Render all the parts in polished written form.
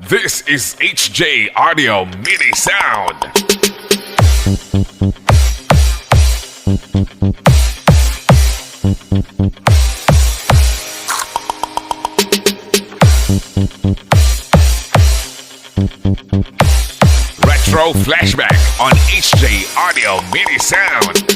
This is HJ Audio Mini Sound. Retro flashback on HJ Audio Mini Sound.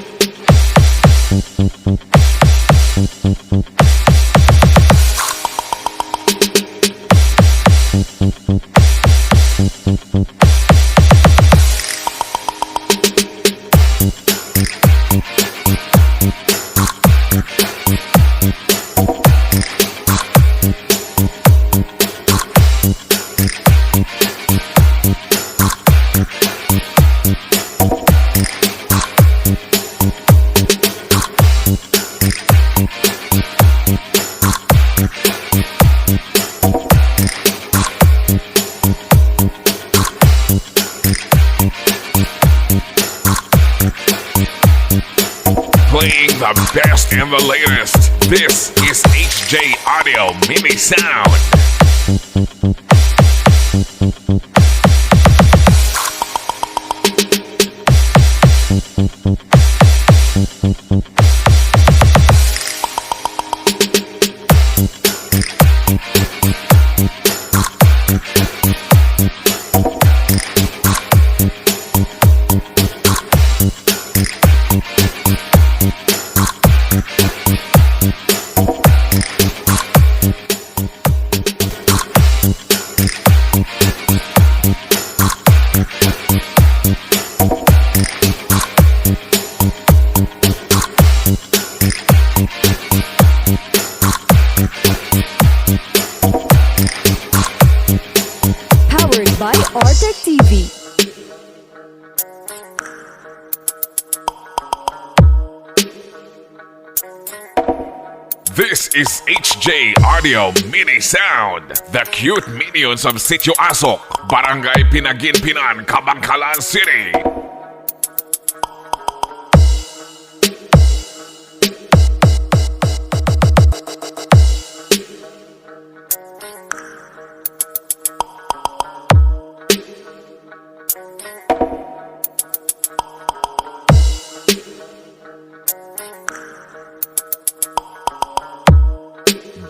Playing the best and the latest. This is HJ Audio Mini Sound. By Artec TV. This is HJ Audio Mini Sound. The cute minions of Sitio Asok, Barangay Pinaginpinan, Kabangkalan City.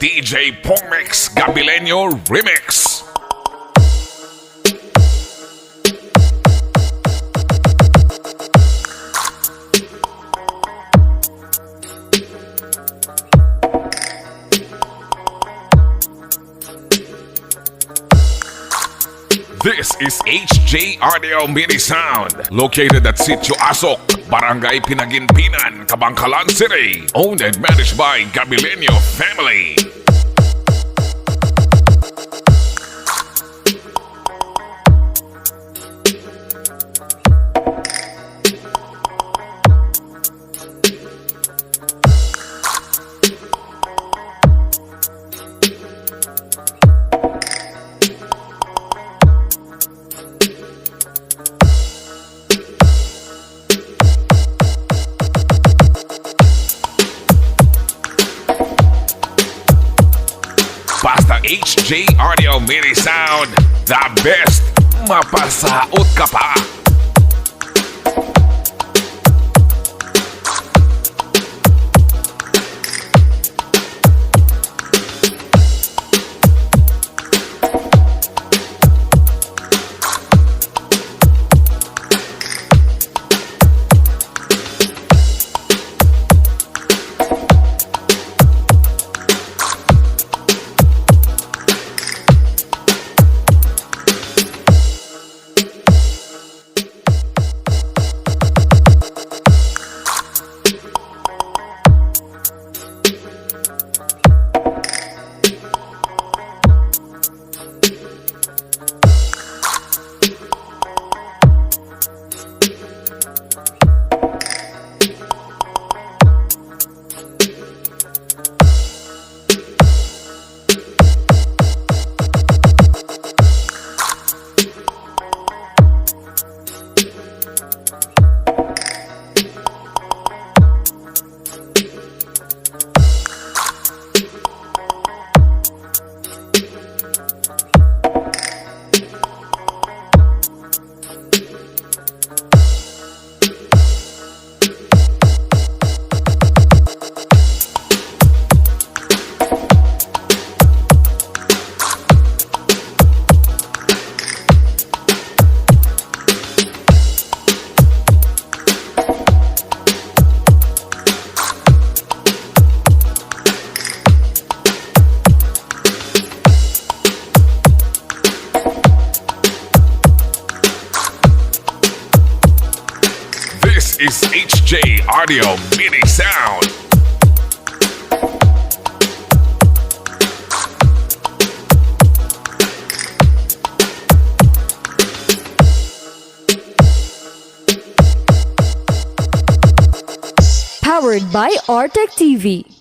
DJ Pongmix Gabileño Remix. This is HJ Audio Mini Sound, located at Sitio Asok, Barangay Pinaginpinan, Kabangkalan City, owned and managed by Gabileño family. Basta HJ Audio Mini Sound, the best, mapasaot ka pa. Audio MINISOUND. Powered by Artec TV.